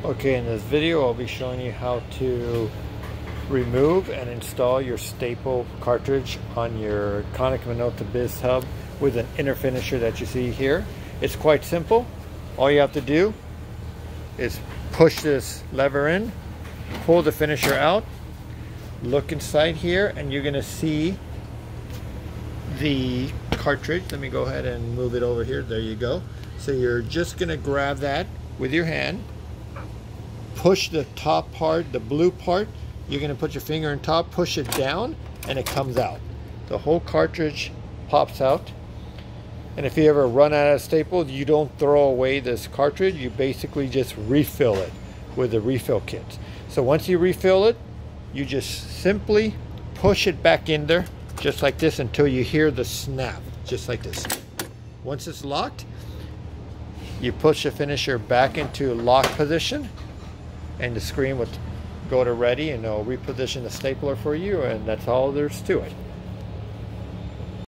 Okay, in this video I'll be showing you how to remove and install your staple cartridge on your Konica Minolta Bizhub with an inner finisher that you see here. It's quite simple. All you have to do is push this lever in, pull the finisher out, look inside here, and you're going to see the cartridge. Let me go ahead and move it over here. There you go. So you're just going to grab that with your hand, push the top part, the blue part. You're going to put your finger on top, push it down, and it comes out. The whole cartridge pops out. And if you ever run out of staples, you don't throw away this cartridge. You basically just refill it with the refill kit. So once you refill it, you just simply push it back in there, just like this, until you hear the snap, just like this. Once it's locked, you push the finisher back into lock position, and the screen would go to ready, and it'll reposition the stapler for you, and that's all there's to it.